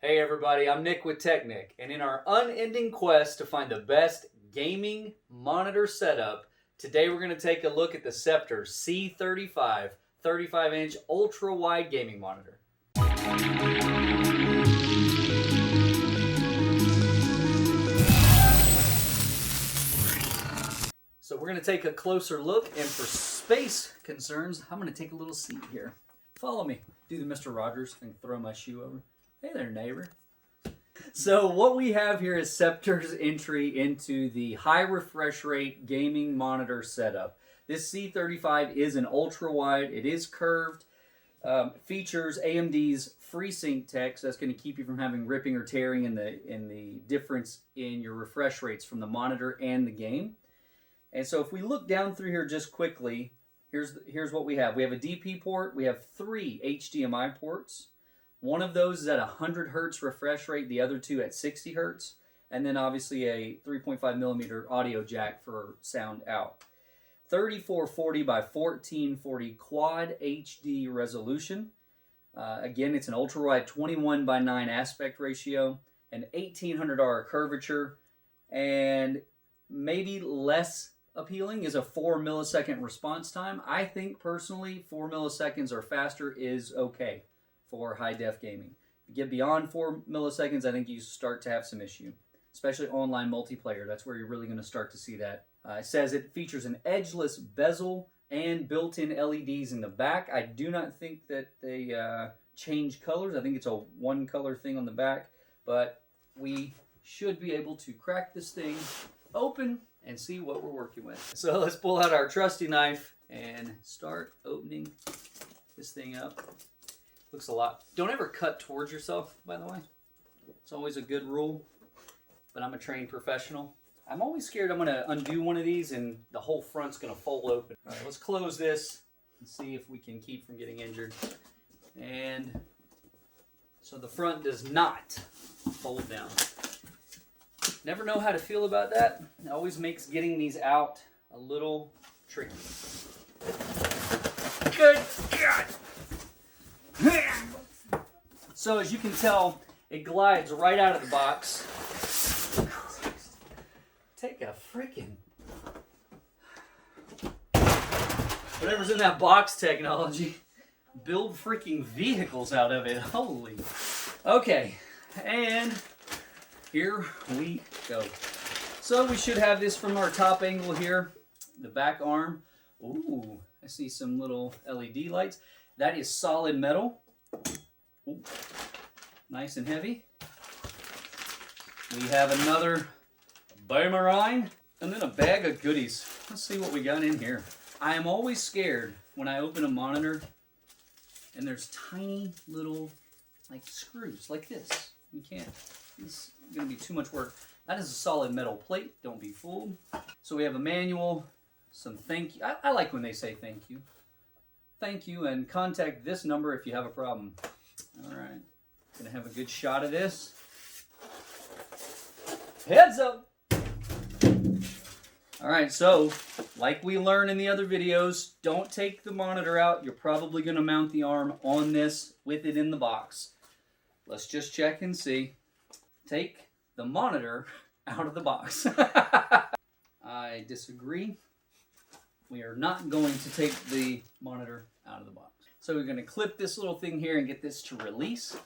Hey everybody, I'm Nick with tech-Nic, and in our unending quest to find the best gaming monitor setup, today we're going to take a look at the Sceptre C35 35-inch ultra-wide gaming monitor. So we're going to take a closer look, and for space concerns, I'm going to take a little seat here. Follow me. Do the Mr. Rogers and throw my shoe over. Hey there, neighbor. So what we have here is Sceptre's entry into the high refresh rate gaming monitor setup. This C35 is an ultra wide. It is curved. Features AMD's FreeSync tech, so that's going to keep you from having ripping or tearing in the difference in your refresh rates from the monitor and the game. And so if we look down through here just quickly, here's what we have. We have a DP port. We have 3 HDMI ports. One of those is at 100 hertz refresh rate, the other 2 at 60 hertz, and then obviously a 3.5 millimeter audio jack for sound out. 3440 by 1440 quad HD resolution. Again, it's an ultra wide 21 by 9 aspect ratio, an 1800R curvature, and maybe less appealing is a 4 millisecond response time. I think personally 4 milliseconds or faster is okay for high-def gaming. If you get beyond 4 milliseconds, I think you start to have some issue, especially online multiplayer. That's where you're really going to start to see that. It says it features an edgeless bezel and built-in LEDs in the back. I do not think that they change colors. I think it's a one-color thing on the back, but we should be able to crack this thing open and see what we're working with. So let's pull out our trusty knife and start opening this thing up. Looks a lot. Don't ever cut towards yourself, by the way. It's always a good rule, but I'm a trained professional. I'm always scared I'm going to undo one of these and the whole front's going to fold open. All right, let's close this and see if we can keep from getting injured. And so the front does not fold down. Never know how to feel about that. It always makes getting these out a little tricky. Good God! So as you can tell, it glides right out of the box. Take a freaking... whatever's in that box technology. Build freaking vehicles out of it. Holy. Okay, and here we go. So we should have this from our top angle here. The back arm. Ooh, I see some little LED lights. That is solid metal. Ooh, nice and heavy. We have another boomerang and then a bag of goodies. Let's see what we got in here. I am always scared when I open a monitor and there's tiny little like screws like this. You can't, it's going to be too much work. That is a solid metal plate. Don't be fooled. So we have a manual, some thank you. I like when they say thank you. Thank you, and contact this number if you have a problem. All right, gonna have a good shot of this. Heads up. All right, so like we learned in the other videos, don't take the monitor out. You're probably gonna mount the arm on this with it in the box. Let's just check and see. Take the monitor out of the box. I disagree. We are not going to take the monitor out of the box. So we're going to clip this little thing here and get this to release.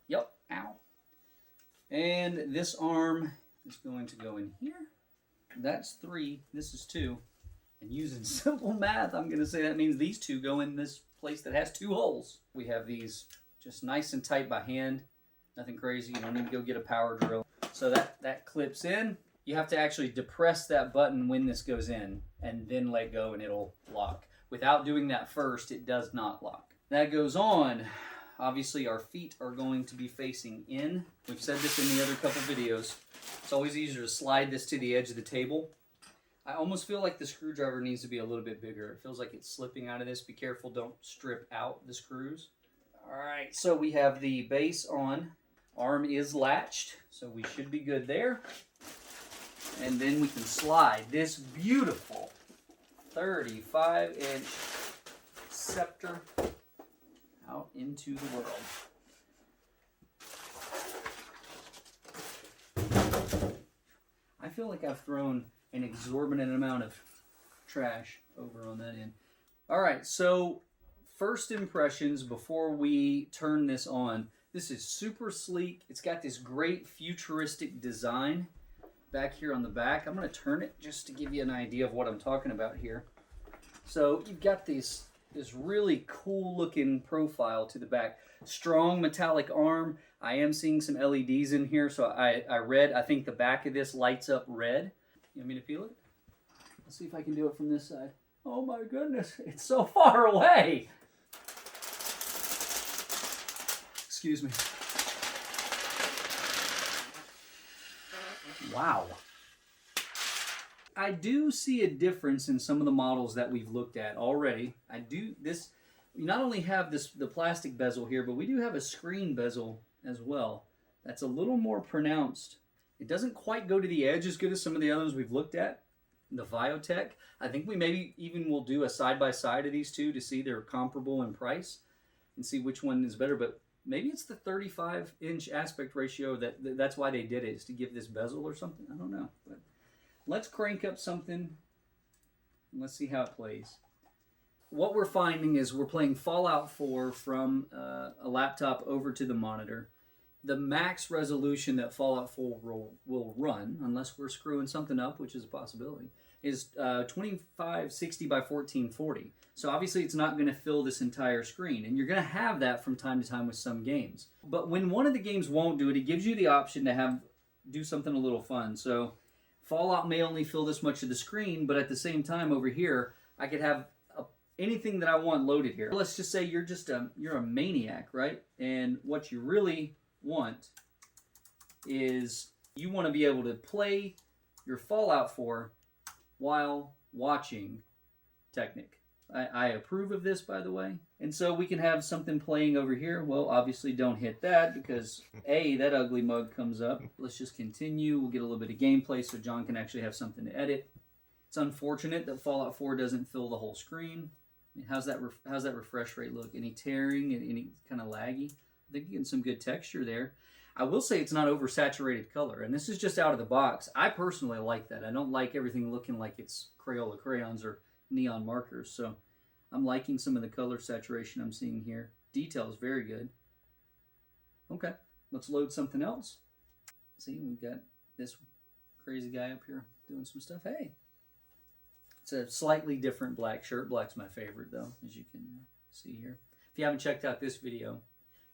Yep, ow. And this arm is going to go in here. That's 3, this is 2. And using simple math, I'm going to say that means these 2 go in this place that has 2 holes. We have these just nice and tight by hand. Nothing crazy, you don't need to go get a power drill. So that clips in. You have to actually depress that button when this goes in and then let go and it'll lock. Without doing that first, it does not lock. That goes on. Obviously, our feet are going to be facing in. We've said this in the other couple videos. It's always easier to slide this to the edge of the table. I almost feel like the screwdriver needs to be a little bit bigger. It feels like it's slipping out of this. Be careful, don't strip out the screws. All right, so we have the base on. Arm is latched, so we should be good there. And then we can slide this beautiful 35-inch Sceptre out into the world. feel like I've thrown an exorbitant amount of trash over on that end. All right, so first impressions before we turn this on. This is super sleek. It's got this great futuristic design back here on the back. I'm going to turn it just to give you an idea of what I'm talking about here. So you've got this really cool looking profile to the back. Strong metallic arm. I am seeing some LEDs in here, so I think the back of this lights up red. You want me to peel it? Let's see if I can do it from this side. Oh my goodness, it's so far away. Excuse me. Wow. I do see a difference in some of the models that we've looked at already. We not only have the plastic bezel here, but we do have a screen bezel as well. That's a little more pronounced. It doesn't quite go to the edge as good as some of the others we've looked at. The Viotech. I think we maybe even will do a side-by-side of these two to see they're comparable in price and see which one is better. But maybe it's the 35-inch aspect ratio that's why they did it, is to give this bezel or something. I don't know. But let's crank up something and let's see how it plays. What we're finding is we're playing Fallout 4 from a laptop over to the monitor. The max resolution that Fallout 4 will run, unless we're screwing something up, which is a possibility, is 2560 by 1440. So obviously it's not going to fill this entire screen, and you're going to have that from time to time with some games. But when one of the games won't do it, it gives you the option to do something a little fun. So Fallout may only fill this much of the screen, but at the same time over here, I could have anything that I want loaded here. Let's just say you're a maniac, right? And what you really want is you want to be able to play your Fallout 4 while watching tech-Nic. I approve of this, by the way. And so we can have something playing over here. Well, obviously don't hit that because that ugly mug comes up. Let's just continue. We'll get a little bit of gameplay so John can actually have something to edit. It's unfortunate that Fallout 4 doesn't fill the whole screen. I mean, how's that refresh rate look? Any tearing? Any kind of laggy? I think you're getting some good texture there. I will say it's not oversaturated color, and this is just out of the box. I personally like that. I don't like everything looking like it's Crayola crayons or neon markers, so I'm liking some of the color saturation I'm seeing here. Detail is very good. Okay, let's load something else. See, we've got this crazy guy up here doing some stuff. Hey, it's a slightly different black shirt. Black's my favorite, though, as you can see here. If you haven't checked out this video,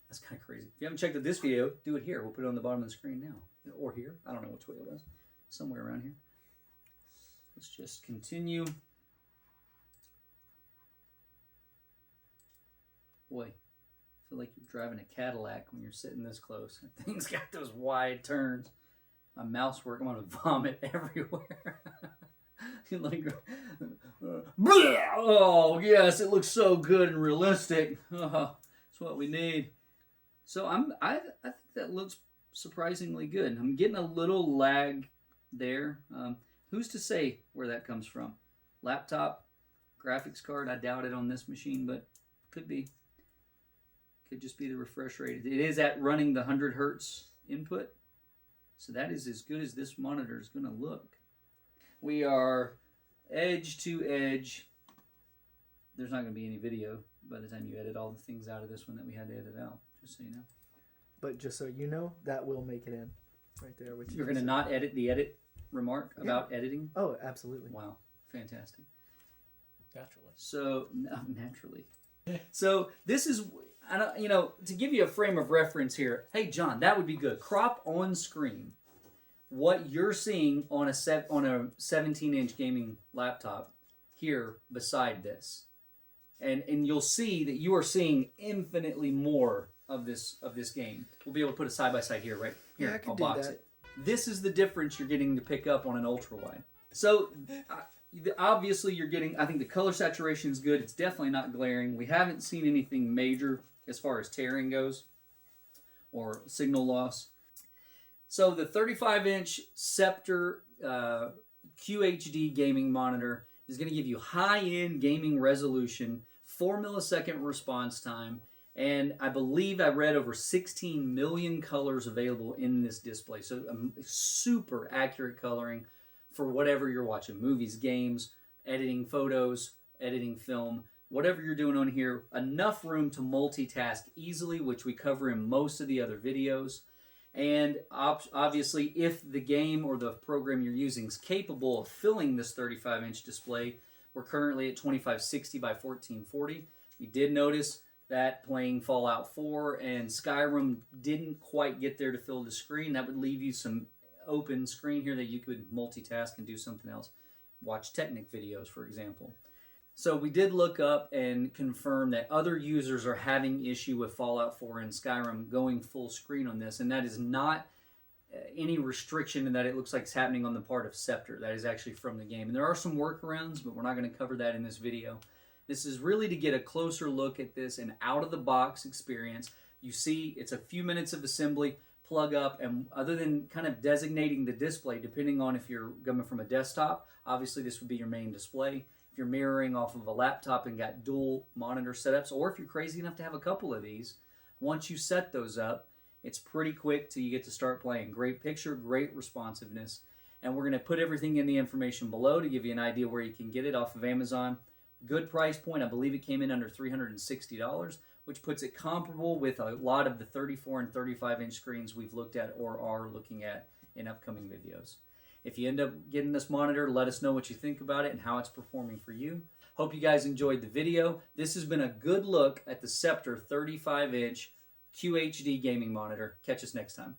that's kind of crazy. If you haven't checked out this video, do it here. We'll put it on the bottom of the screen now. Or here. I don't know which way it was. Somewhere around here. Let's just continue. Boy, I feel like you're driving a Cadillac when you're sitting this close. That thing's got those wide turns. My mouth's working. I'm going to vomit everywhere. Like, oh, yes, it looks so good and realistic. Oh, that's what we need. So I think that looks surprisingly good. I'm getting a little lag there. Who's to say where that comes from? Laptop, graphics card, I doubt it on this machine, but could be. Could just be the refresh rate. It is at running the 100 hertz input. So that is as good as this monitor is going to look. We are edge to edge. There's not going to be any video by the time you edit all the things out of this one that we had to edit out, just so you know. But just so you know, that will make it in right there. Which you're going to not edit the edit remark about editing? Oh, absolutely. Wow. Fantastic. Naturally. So, no, naturally. So this is, to give you a frame of reference here, hey, John, that would be good. Crop on screen what you're seeing on a 17-inch gaming laptop here beside this. And you'll see that you are seeing infinitely more of this game. We'll be able to put a side-by-side here, right? Here, yeah, I can I'll do box that. it. This is the difference you're getting to pick up on an ultra-wide. So, obviously you're getting, I think the color saturation is good. It's definitely not glaring. We haven't seen anything major as far as tearing goes or signal loss. So the 35-inch Sceptre QHD gaming monitor is going to give you high-end gaming resolution, 4 millisecond response time, and I believe I read over 16 million colors available in this display. So super accurate coloring. for whatever you're watching, movies, games, editing photos, editing film, whatever you're doing on here. Enough room to multitask easily, which we cover in most of the other videos. And obviously, if the game or the program you're using is capable of filling this 35-inch display, we're currently at 2560 by 1440. You did notice that playing Fallout 4 and Skyrim didn't quite get there to fill the screen. That would leave you some open screen here that you could multitask and do something else. Watch tech-Nic videos, for example. So we did look up and confirm that other users are having issue with Fallout 4 and Skyrim going full screen on this, and that is not any restriction in that it looks like it's happening on the part of Sceptre. That is actually from the game. And there are some workarounds, but we're not going to cover that in this video. This is really to get a closer look at this and out-of-the-box experience. You see it's a few minutes of assembly, plug up, and other than kind of designating the display, depending on if you're coming from a desktop, obviously this would be your main display. If you're mirroring off of a laptop and got dual monitor setups, or if you're crazy enough to have a couple of these, once you set those up, it's pretty quick till you get to start playing. Great picture, great responsiveness. And we're going to put everything in the information below to give you an idea where you can get it off of Amazon. Good price point. I believe it came in under $360, which puts it comparable with a lot of the 34 and 35-inch screens we've looked at or are looking at in upcoming videos. If you end up getting this monitor, let us know what you think about it and how it's performing for you. Hope you guys enjoyed the video. This has been a good look at the Sceptre 35-inch QHD gaming monitor. Catch us next time.